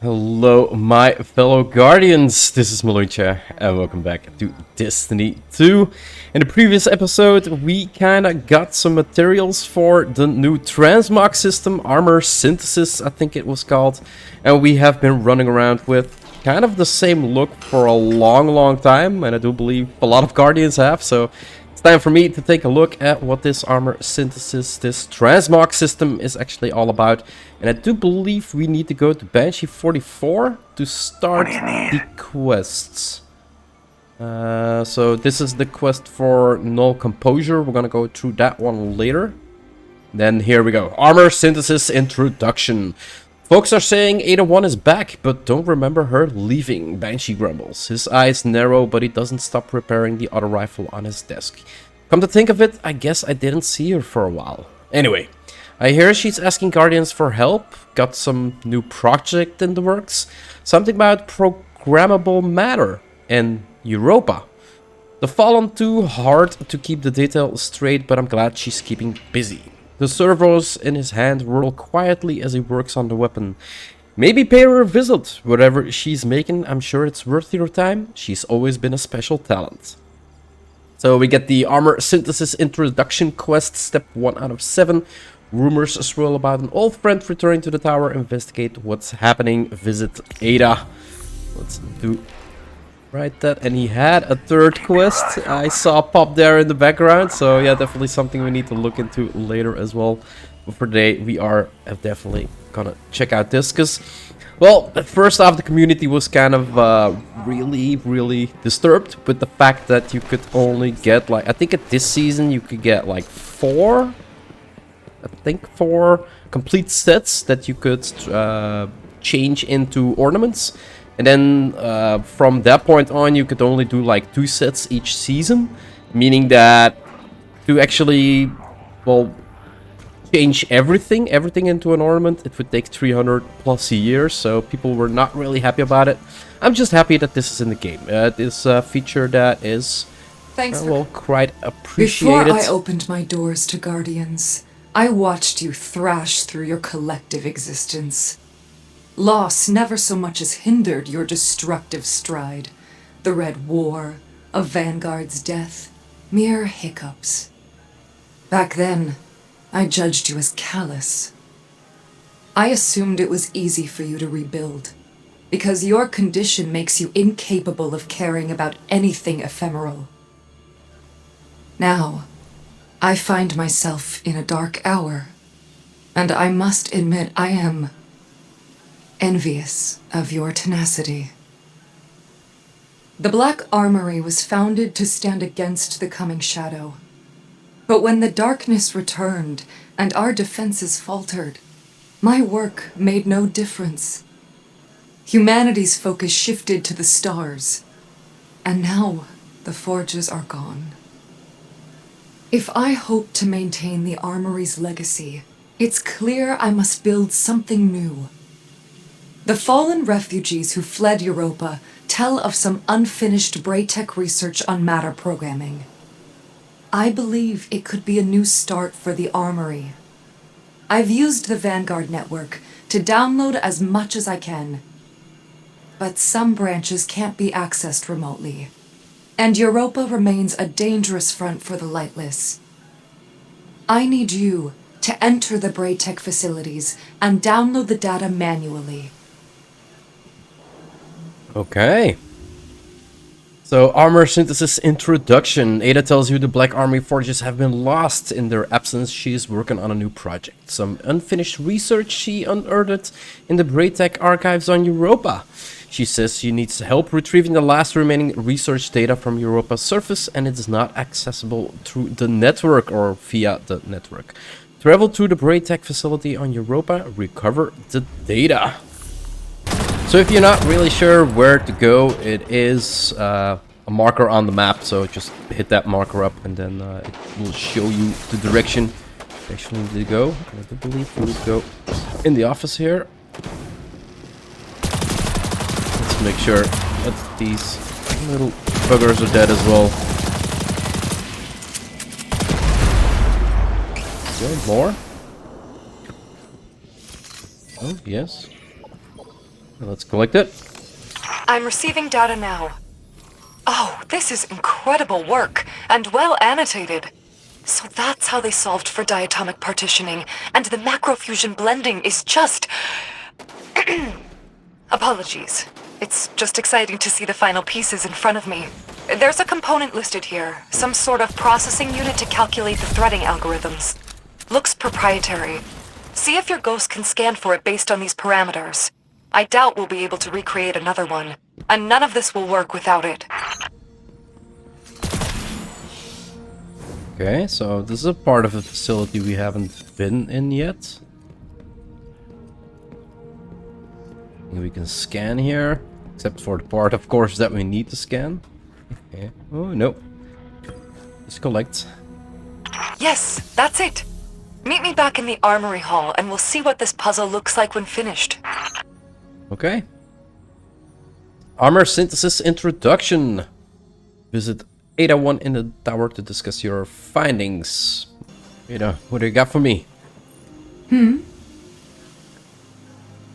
Hello, my fellow guardians. This is Mloentje, and welcome back to Destiny 2. In the previous episode, we kinda got some materials for the new transmog system, armor synthesis, I think it was called, and we have been running around with kind of the same look for a long time, and I do believe a lot of guardians have, so it's time for me to take a look at what this armor synthesis, this transmog system is actually all about. And I do believe we need to go to Banshee 44 to start the quests. So this is the quest for Null Composure. We're gonna go through that one later. Then here we go. Armor Synthesis Introduction. Folks are saying Ada 1 is back, but don't remember her leaving, Banshee grumbles. His eyes narrow, but he doesn't stop repairing the auto rifle on his desk. Come to think of it, I guess I didn't see her for a while. Anyway, I hear she's asking Guardians for help, got some new project in the works, something about programmable matter and Europa. The Fallen too hard to keep the details straight, but I'm glad she's keeping busy. The servos in his hand whirl quietly as he works on the weapon. Maybe pay her a visit. Whatever she's making, I'm sure it's worth your time. She's always been a special talent. So we get the Armor Synthesis Introduction quest, step 1 out of 7. Rumors swirl about an old friend returning to the tower. Investigate what's happening. Visit Ada. Let's do right that. And he had a third quest I saw pop there in the background. So yeah, definitely something we need to look into later as well. But for today, we are definitely gonna check out this. Because, well, at first off, the community was kind of really disturbed with the fact that you could only get, like, I think at this season you could get like 4 complete sets that you could change into ornaments. And then from that point on, you could only do like 2 sets each season. Meaning that to actually, well, change everything into an ornament, it would take 300 plus years. So people were not really happy about it. I'm just happy that this is in the game. It is a feature that is, well, quite appreciated. Before I opened my doors to Guardians, I watched you thrash through your collective existence. Loss never so much as hindered your destructive stride. The Red War, a vanguard's death, mere hiccups. Back then, I judged you as callous. I assumed it was easy for you to rebuild, because your condition makes you incapable of caring about anything ephemeral. Now, I find myself in a dark hour, and I must admit I am envious of your tenacity. The Black Armory was founded to stand against the coming shadow. But when the darkness returned and our defenses faltered, my work made no difference. Humanity's focus shifted to the stars, and now the forges are gone. If I hope to maintain the Armory's legacy, it's clear I must build something new. The fallen refugees who fled Europa tell of some unfinished Braytech research on matter programming. I believe it could be a new start for the Armory. I've used the Vanguard network to download as much as I can, but some branches can't be accessed remotely, and Europa remains a dangerous front for the Lightless. I need you to enter the Braytech facilities and download the data manually. Okay. So, Armor Synthesis Introduction. Ada tells you the Black Army forges have been lost. In their absence, she is working on a new project. Some unfinished research she unearthed in the Braytech archives on Europa. She says she needs help retrieving the last remaining research data from Europa's surface, and it is not accessible through the network or via the network. Travel to the Braytech facility on Europa, recover the data. So if you're not really sure where to go, it is a marker on the map, so just hit that marker up and then it will show you the direction you actually need to go. And I do believe we would go in the office here. Let's make sure that these little buggers are dead as well. Okay, more. Oh, yes. Let's collect it. I'm receiving data now. Oh, this is incredible work, and well annotated. So that's how they solved for diatomic partitioning, and the macrofusion blending is just... Apologies. It's just exciting to see the final pieces in front of me. There's a component listed here, some sort of processing unit to calculate the threading algorithms. Looks proprietary. See if your ghost can scan for it based on these parameters. I doubt we'll be able to recreate another one, and none of this will work without it. Okay, so this is a part of the facility we haven't been in yet. And we can scan here, except for the part, of course, that we need to scan. Okay. Oh, no. Just collect. Yes, that's it. Meet me back in the armory hall, and we'll see what this puzzle looks like when finished. Okay. Armor synthesis introduction. Visit Ada 1 in the tower to discuss your findings. Ada, what do you got for me?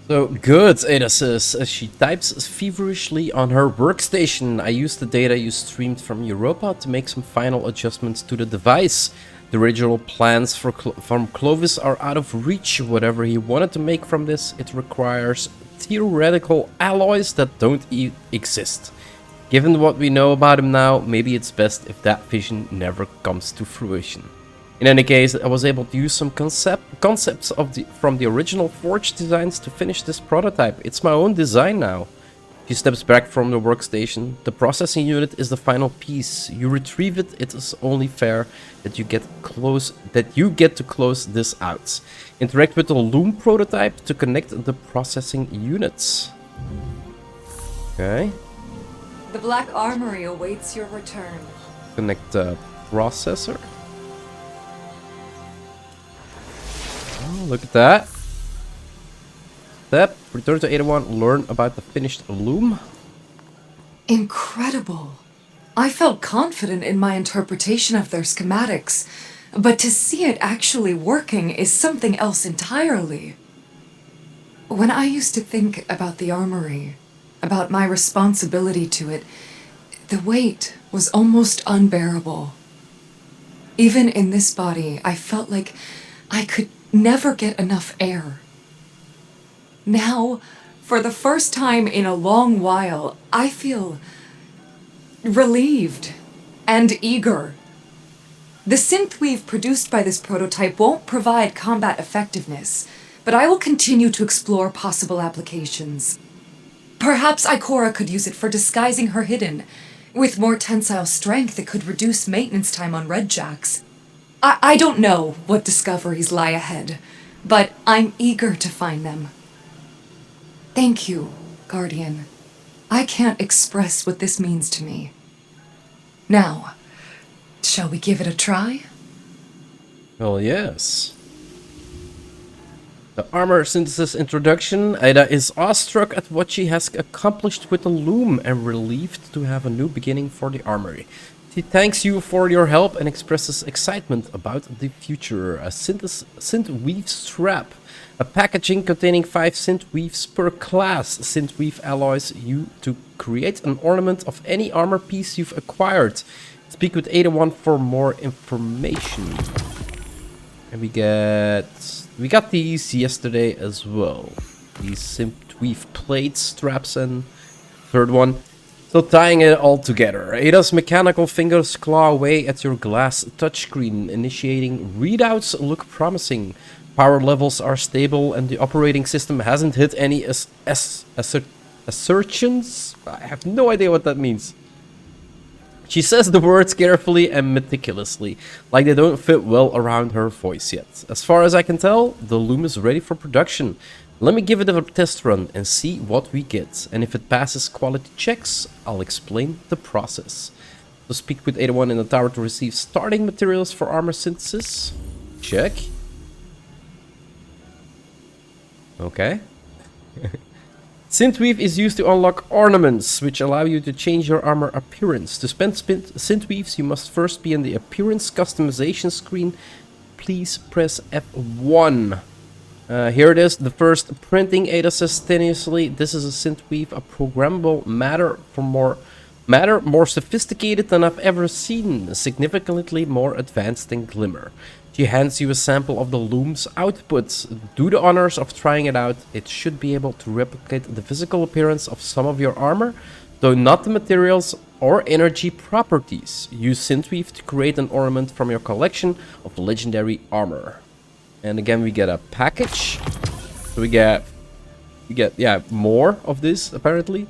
So good, Ada says, as she types feverishly on her workstation. I used the data you streamed from Europa to make some final adjustments to the device. The original plans from Clovis are out of reach. Whatever he wanted to make from this, it requires theoretical alloys that don't exist. Given what we know about him now, maybe it's best if that vision never comes to fruition. In any case, I was able to use some concepts from the original Forge designs to finish this prototype. It's my own design now. She steps back from the workstation. The processing unit is the final piece. You retrieve it. It is only fair that you get to close this out. Interact with the loom prototype to connect the processing units. Okay. The Black Armory awaits your return. Connect the processor. Oh, look at that. Step. Return to 81. Learn about the finished loom. Incredible. I felt confident in my interpretation of their schematics, but to see it actually working is something else entirely. When I used to think about the armory, about my responsibility to it, the weight was almost unbearable. Even in this body, I felt like I could never get enough air. Now, for the first time in a long while, I feel relieved and eager. The synthweave produced by this prototype won't provide combat effectiveness, but I will continue to explore possible applications. Perhaps Ikora could use it for disguising her hidden. With more tensile strength, it could reduce maintenance time on redjacks. I don't know what discoveries lie ahead, but I'm eager to find them. Thank you, Guardian. I can't express what this means to me. Now, shall we give it a try? Well, yes. The armor synthesis introduction. Ada is awestruck at what she has accomplished with the loom and relieved to have a new beginning for the armory. She thanks you for your help and expresses excitement about the future. A synthweave strap. A packaging containing 5 synthweaves per class. Synthweave alloys you to create an ornament of any armor piece you've acquired. Speak with Ada 1 for more information. And we got these yesterday as well. These synthweave plates, straps, and third one. So tying it all together. Ada's mechanical fingers claw away at your glass touchscreen. Initiating readouts look promising. Power levels are stable and the operating system hasn't hit any assertions. I have no idea what that means. She says the words carefully and meticulously, like they don't fit well around her voice yet. As far as I can tell, the loom is ready for production. Let me give it a test run and see what we get. And if it passes quality checks, I'll explain the process. So speak with Ada 1 in the tower to receive starting materials for armor synthesis. Check. Okay. Synthweave is used to unlock ornaments, which allow you to change your armor appearance. To spend synthweaves, you must first be in the appearance customization screen. Please press F1. Here it is, the first printing ADA simultaneously. This is a synthweave, a programmable matter for more sophisticated than I've ever seen, significantly more advanced than Glimmer. She hands you a sample of the loom's output. Do the honors of trying it out. It should be able to replicate the physical appearance of some of your armor, though not the materials or energy properties. Use synthweave to create an ornament from your collection of legendary armor. And again, we get a package. So we get yeah, more of this apparently.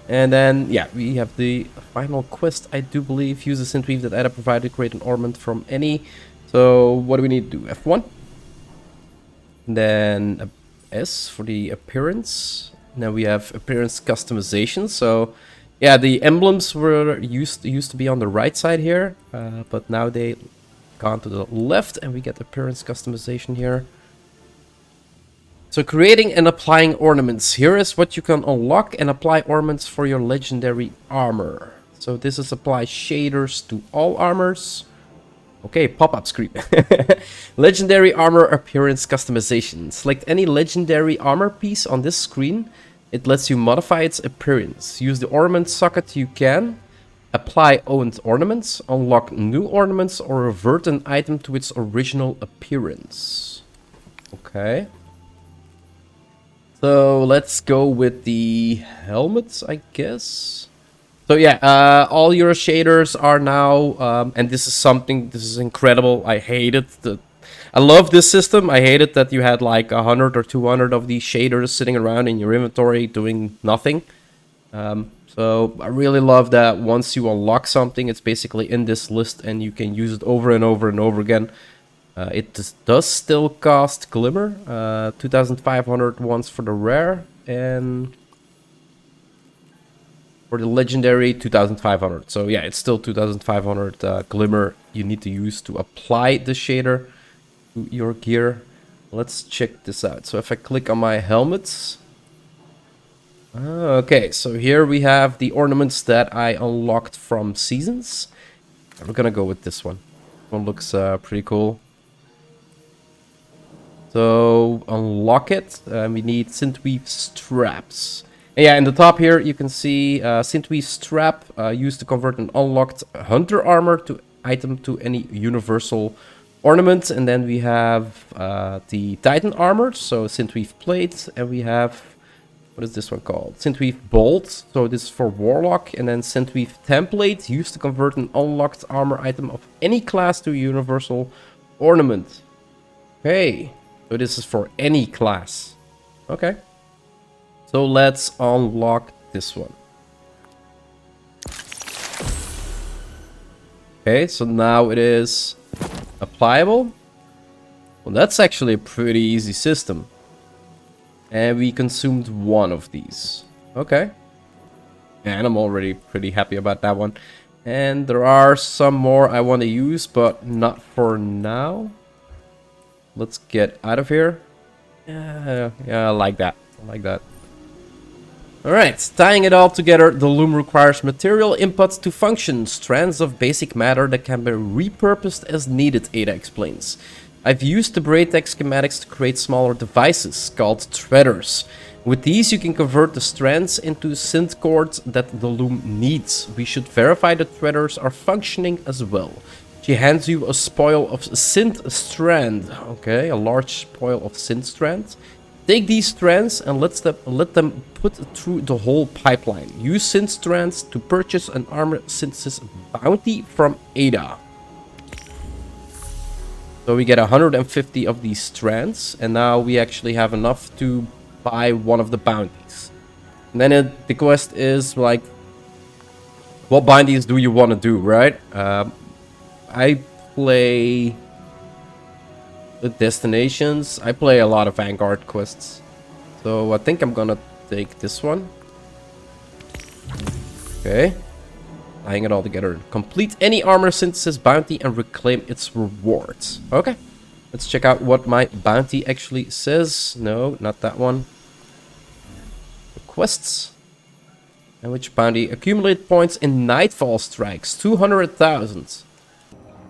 And then yeah, we have the final quest, I do believe. Use the synthweave that Ada provided to create an ornament from any. So what do we need to do? F1. And then a S for the appearance. Now we have appearance customization. So yeah, the emblems were used to be on the right side here, but now they gone to the left, and we get appearance customization here. So creating and applying ornaments. Here is what you can unlock and apply ornaments for your legendary armor. So this is apply shaders to all armors. Okay, pop-up screen. Legendary armor appearance customization. Select any legendary armor piece on this screen. It lets you modify its appearance. Use the ornament socket you can. Apply owned ornaments, unlock new ornaments, or revert an item to its original appearance. Okay. So let's go with the helmets, I guess. So yeah, all your shaders are now, and this is incredible. I hate it. I love this system. I hate it that you had like 100 or 200 of these shaders sitting around in your inventory doing nothing. So I really love that once you unlock something, it's basically in this list and you can use it over and over and over again. It does still cost Glimmer, 2,500 once for the rare, and for the legendary 2,500. So yeah, it's still 2,500 Glimmer you need to use to apply the shader to your gear. Let's check this out. So if I click on my helmets... Okay, so here we have the ornaments that I unlocked from Seasons. We're gonna go with this one. One looks pretty cool. So unlock it. We need synthweave straps. And yeah, in the top here you can see synthweave strap used to convert an unlocked hunter armor to item to any universal ornament. And then we have the Titan armor, so synthweave plate, and we have... what is this one called? Synthweave Bolt. So this is for Warlock. And then Synthweave Template, used to convert an unlocked armor item of any class to a universal ornament. Okay. So this is for any class. Okay. So let's unlock this one. Okay, so now it is applicable. Well, that's actually a pretty easy system. And we consumed one of these. Okay. And I'm already pretty happy about that one. And there are some more I want to use, but not for now. Let's get out of here. Yeah, I like that. I like that. Alright, tying it all together, the loom requires material inputs to function, strands of basic matter that can be repurposed as needed, Ada explains. I've used the Braytech schematics to create smaller devices, called threaders. With these you can convert the strands into synth cords that the loom needs. We should verify the threaders are functioning as well. She hands you a spoil of synth strand. Okay, a large spoil of synth strands. Take these strands and let them put through the whole pipeline. Use synth strands to purchase an armor synthesis bounty from Ada. So we get 150 of these strands, and now we actually have enough to buy one of the bounties. And then the quest is like, what bounties do you want to do, right? I play the destinations. I play a lot of Vanguard quests. So I think I'm gonna take this one. Okay. Tying it all together. Complete any armor synthesis bounty and reclaim its rewards. Okay. Let's check out what my bounty actually says. No, not that one. The quests. And which bounty? Accumulate points in Nightfall strikes. 200,000.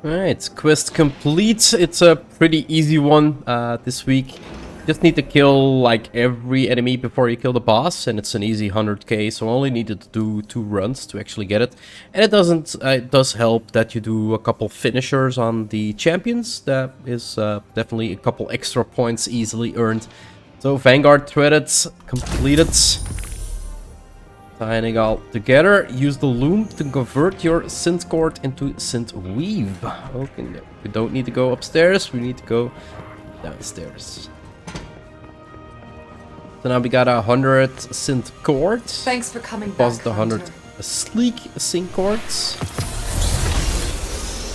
Alright, quest complete. It's a pretty easy one this week. just need to kill like every enemy before you kill the boss, and it's an easy 100k, so I only needed to do 2 runs to actually get it. And it doesn't, it does help that you do a couple finishers on the champions. That is definitely a couple extra points easily earned. So Vanguard threaded, completed. Tying it all together, use the loom to convert your synth cord into synth weave. Okay, no, we don't need to go upstairs, we need to go downstairs. So now we got 100 synth cords. Thanks for coming back, Plus the 100 Hunter. sleek synth cords.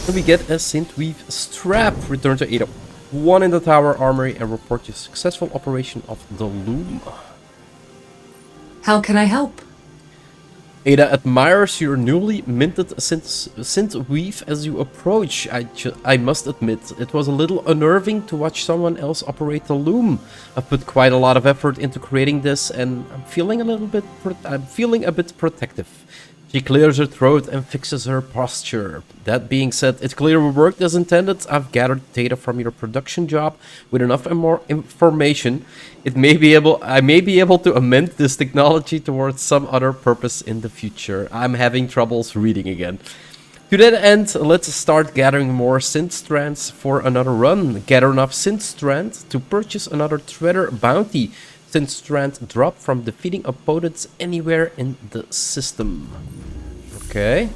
And we get a synth weave strap. Return to Ada 1 in the tower armory and report your successful operation of the loom. How can I help? Ada admires your newly minted synth weave as you approach. I must admit, it was a little unnerving to watch someone else operate the loom. I've put quite a lot of effort into creating this, and I'm feeling a bit protective. She clears her throat and fixes her posture. That being said, it clearly worked as intended. I've gathered data from your production job with enough and more information. I may be able to amend this technology towards some other purpose in the future. I'm having troubles reading again. To that end, let's start gathering more synth strands for another run. Gather enough synth strands to purchase another Threader bounty. Synth strand drop from defeating opponents anywhere in the system. Okay.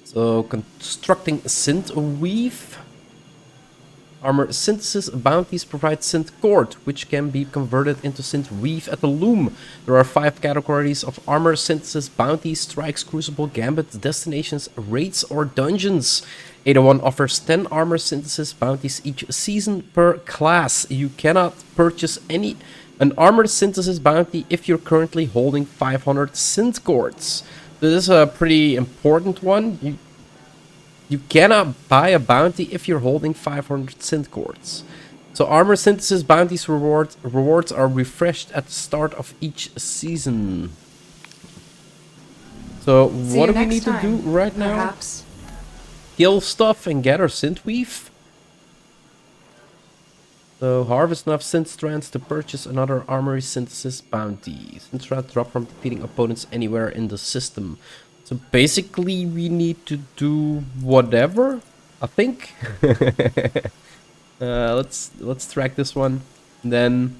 So constructing synth weave. Armor synthesis bounties provide synth cord, which can be converted into synth weave at the loom. There are 5 categories of armor synthesis bounties: strikes, crucible, gambits, destinations, raids, or dungeons. Ada 1 offers 10 armor synthesis bounties each season per class. You cannot purchase an armor synthesis bounty if you're currently holding 500 synth cords. This is a pretty important one. You cannot buy a bounty if you're holding 500 synth cords. So armor synthesis bounties rewards are refreshed at the start of each season. So what do we need to do right now? Perhaps. Kill stuff and gather synth weave. So harvest enough synth strands to purchase another armory synthesis bounty. Synth strands drop from defeating opponents anywhere in the system. So basically we need to do whatever, I think. Let's track this one. And then,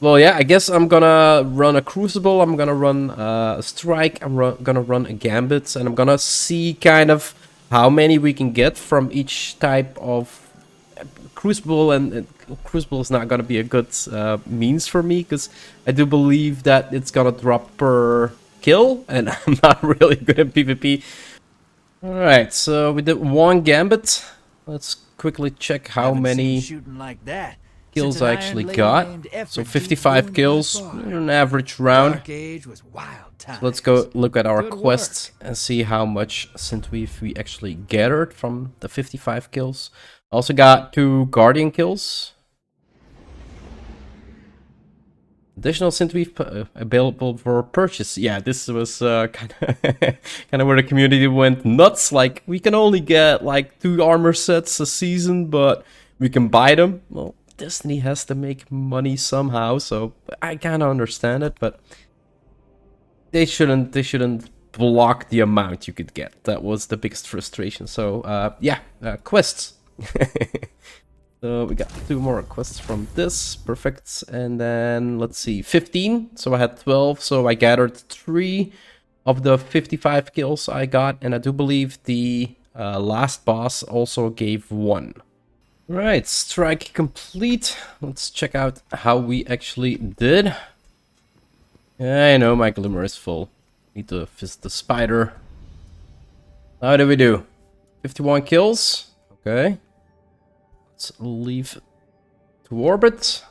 well, yeah, I guess I'm gonna run a crucible, I'm gonna run a strike, I'm gonna run a gambit, and I'm gonna see kind of how many we can get from each type of crucible. And crucible is not gonna be a good means for me, because I do believe that it's gonna drop per kill, and I'm not really good at PvP. Alright, so we did 1 gambit. Let's quickly check how many kills I actually got. So 55 kills, an average round. So let's go look at our quests and see how much synth weave we actually gathered from the 55 kills. Also got 2 guardian kills. Additional synth weave available for purchase. Yeah, this was kind of where the community went nuts. Like, we can only get like 2 armor sets a season, but we can buy them. Well, Destiny has to make money somehow, so I kind of understand it, but they shouldn't block the amount you could get. That was the biggest frustration. So yeah, quests. So we got 2 more quests from this. Perfect. And then let's see, 15. So I had 12. So I gathered 3 of the 55 kills I got. And I do believe the last boss also gave 1. Right, strike complete. Let's check out how we actually did. I know my glimmer is full. Need to visit the spider. How did we do? 51 kills. Okay. Let's leave to orbit.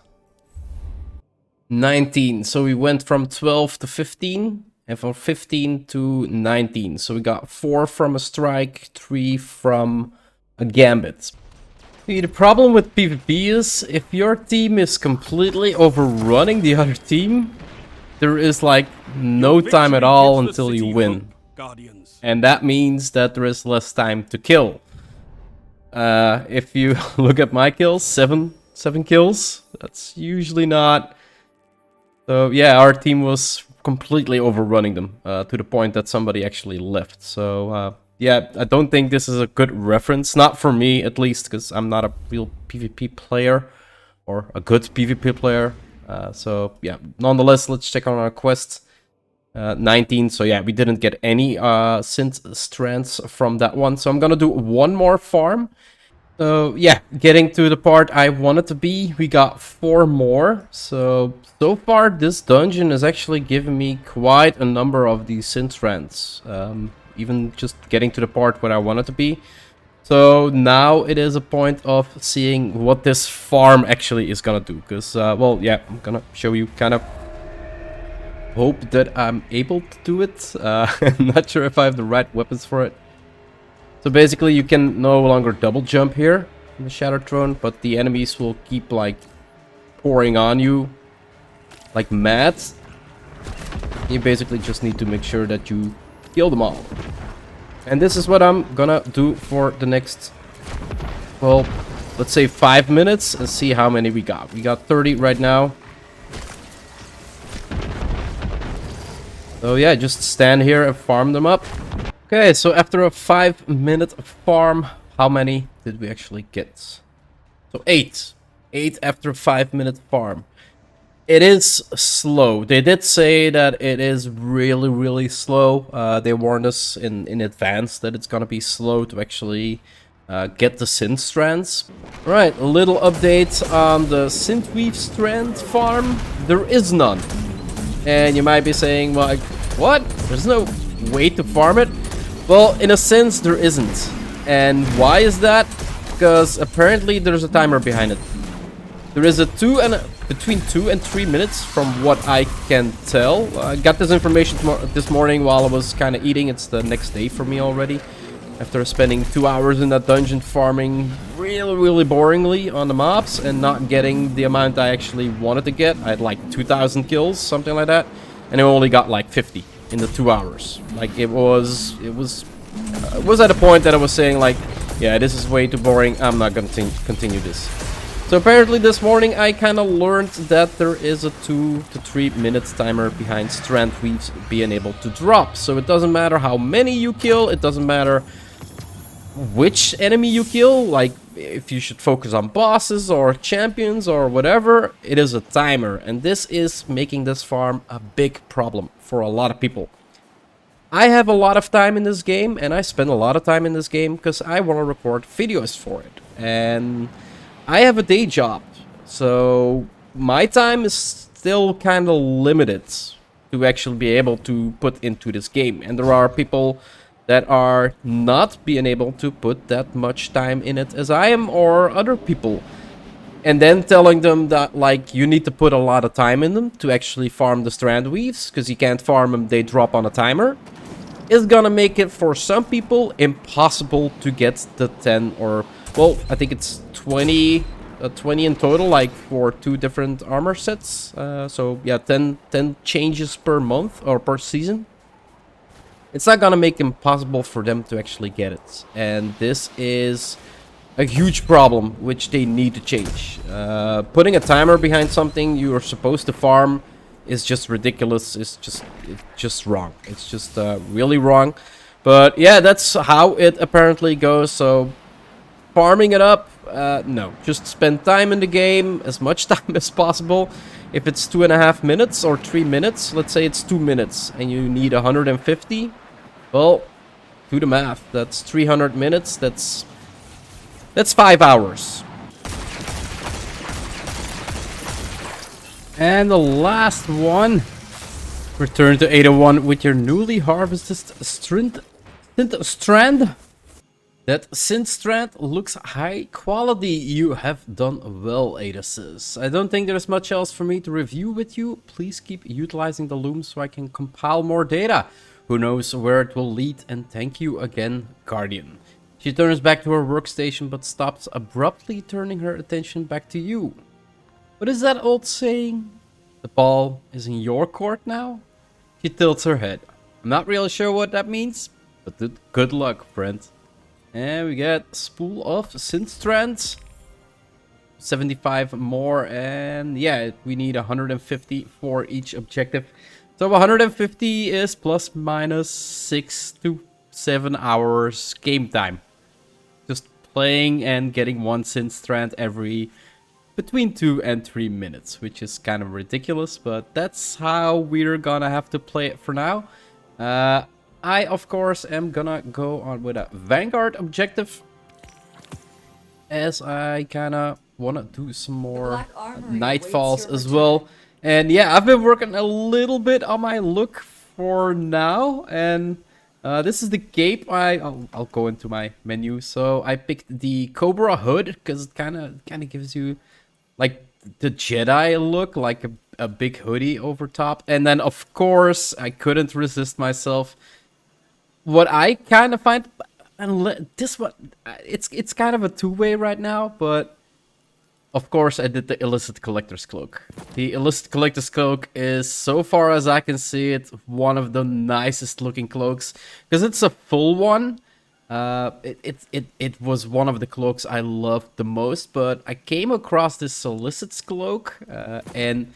19. So we went from 12 to 15. And from 15 to 19. So we got 4 from a strike, 3 from a gambit. See, the problem with PvP is if your team is completely overrunning the other team, there is like no time at all until you win. And that means that there is less time to kill. If you look at my kills, 7 7 kills. That's usually not. So yeah, our team was completely overrunning them to the point that somebody actually left. So yeah, I don't think this is a good reference. Not for me, at least, because I'm not a real PvP player or a good PvP player. So yeah, nonetheless, let's check on our quest. 19, so yeah, we didn't get any synth strands from that one. So I'm gonna do one more farm. So yeah, getting to the part I wanted to be, we got 4 more. So far this dungeon is actually giving me quite a number of these synth strands. Even just getting to the part where I wanted to be. So now it is a point of seeing what this farm actually is gonna do. Because, well, yeah, I'm gonna show you kind of. Hope that I'm able to do it. I'm not sure if I have the right weapons for it. So basically you can no longer double jump here in the Shattered Throne, but the enemies will keep like pouring on you like mad. You basically just need to make sure that you kill them all. And this is what I'm gonna do for the next, well, let's say 5 minutes and see how many we got. We got 30 right now. So yeah, just stand here and farm them up. Okay, so after a 5-minute farm, how many did we actually get? So 8. 8 after a 5-minute farm. It is slow. They did say that it is really, really slow. They warned us in advance that it's gonna be slow to actually get the synth strands. Right, a little update on the synthweave strand farm. There is none. And you might be saying, like, what? There's no way to farm it? Well, in a sense, there isn't. And why is that? Because apparently there's a timer behind it. There is a between 2 and 3 minutes from what I can tell. I got this information this morning while I was kind of eating. It's the next day for me already. After spending 2 hours in that dungeon farming really boringly on the mobs and not getting the amount I actually wanted to get. I had like 2,000 kills, something like that. And I only got like 50 in the 2 hours. Like it was at a point that I was saying like, yeah, this is way too boring. I'm not gonna continue this. So apparently this morning I kind of learned that there is a 2 to 3 minutes timer behind strand weaves being able to drop. So it doesn't matter how many you kill, it doesn't matter which enemy you kill, like if you should focus on bosses or champions or whatever, it is a timer. And this is making this farm a big problem for a lot of people. I have a lot of time in this game and I spend a lot of time in this game because I want to record videos for it. And I have a day job, so my time is still kind of limited to actually be able to put into this game. And there are people that are not being able to put that much time in it as I am, or other people. And then telling them that, like, you need to put a lot of time in them to actually farm the strand weaves, because you can't farm them, they drop on a timer, is gonna make it for some people impossible to get the 10 or, well, I think it's 20 in total, like for 2 different armor sets. So yeah, 10 changes per month or per season. It's not gonna make it impossible for them to actually get it. And this is a huge problem which they need to change. Putting a timer behind something you are supposed to farm is just ridiculous. It's just wrong. It's just really wrong. But yeah, that's how it apparently goes. So farming it up, no. Just spend time in the game, as much time as possible. If it's 2.5 minutes or 3 minutes, let's say it's 2 minutes and you need 150, well, do the math. That's 300 minutes. That's 5 hours. And the last one. Return to 801 with your newly harvested strand. That synth strand looks high quality. You have done well, Adasys. I don't think there's much else for me to review with you. Please keep utilizing the loom so I can compile more data. Who knows where it will lead, and thank you again, Guardian. She turns back to her workstation but stops abruptly, turning her attention back to you. What is that old saying? The ball is in your court now? She tilts her head. I'm not really sure what that means, but good luck, friend. And we get a spool of synth strands. 75 more, and yeah, we need 150 for each objective. So 150 is plus minus 6 to 7 hours game time. Just playing and getting one synth strand every between 2 and 3 minutes, which is kind of ridiculous, but that's how we're gonna have to play it for now. I, of course, am gonna go on with a Vanguard objective, as I kind of want to do some more nightfalls as well. And yeah, I've been working a little bit on my look for now, and this is the cape. I'll go into my menu. So I picked the Cobra hood because it kind of gives you like the Jedi look, like a big hoodie over top. And then of course I couldn't resist myself. What I kind of find, and this one, it's kind of a two-way right now, but of course I did the Illicit Collector's Cloak. The Illicit Collector's Cloak is, so far as I can see it, one of the nicest looking cloaks, because it's a full one. It was one of the cloaks I loved the most, but I came across this Illicit's cloak, and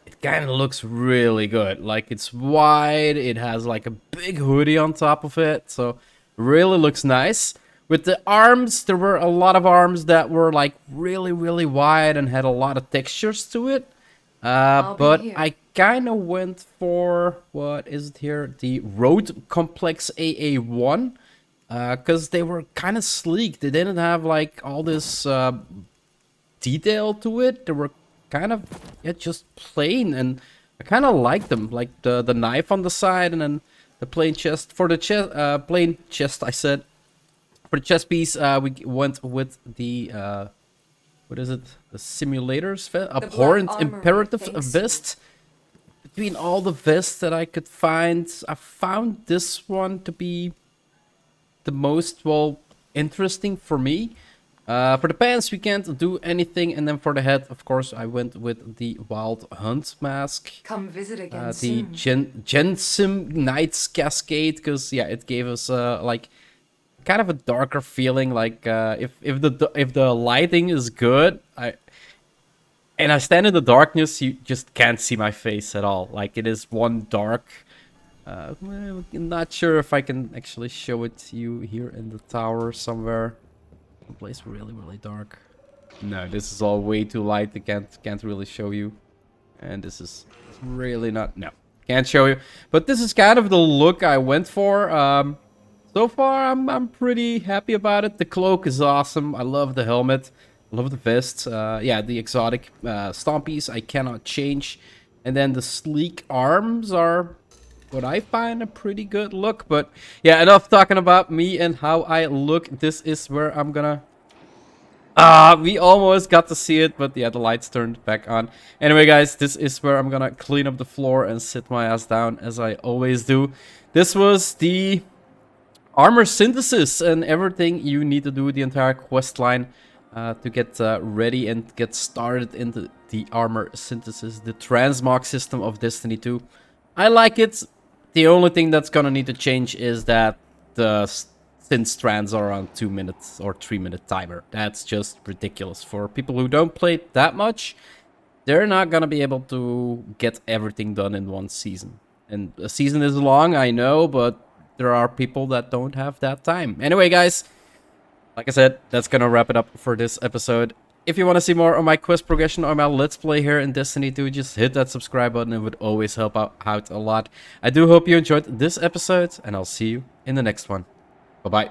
it kind of looks really good. Like, it's wide, it has like a big hoodie on top of it, so really looks nice. With the arms, there were a lot of arms that were like really, really wide and had a lot of textures to it. But I kind of went for, what is it here? The Road Complex AA1. Because they were kind of sleek. They didn't have like all this detail to it. They were kind of just plain, and I kind of like them. Like the knife on the side, and then the plain chest. For the plain chest, I said. For the chest piece, we went with the what is it? The simulators vest, abhorrent imperative vest. Between all the vests that I could find, I found this one to be the most, well, interesting for me. For the pants, we can't do anything, and then for the head, of course, I went with the Wild Hunt mask. Come visit again the soon. Jensim Knight's Cascade, because yeah, it gave us like kind of a darker feeling. Like if the lighting is good, I stand in the darkness, you just can't see my face at all. Like, it is one dark. I'm not sure if I can actually show it to you here in the tower somewhere. The place really, really dark. No, this is all way too light. I can't really show you. And this is really not. No, can't show you. But this is kind of the look I went for. So far, I'm pretty happy about it. The cloak is awesome. I love the helmet. I love the vest. Yeah, the exotic stompies I cannot change. And then the sleek arms are what I find a pretty good look. But yeah, enough talking about me and how I look. This is where I'm gonna... we almost got to see it, but yeah, the lights turned back on. Anyway, guys, this is where I'm gonna clean up the floor and sit my ass down, as I always do. This was the armor synthesis and everything you need to do, the entire quest line, to get ready and get started into the armor synthesis, the transmog system of Destiny 2. I like it. The only thing that's gonna need to change is that the synth strands are on 2 minutes or 3 minute timer. That's just ridiculous. For people who don't play that much, they're not gonna be able to get everything done in one season. And a season is long, I know, but there are people that don't have that time. Anyway, guys, like I said, that's gonna wrap it up for this episode. If you want to see more of my quest progression or my Let's Play here in Destiny 2, just hit that subscribe button. It would always help out a lot. I do hope you enjoyed this episode, and I'll see you in the next one. Bye-bye.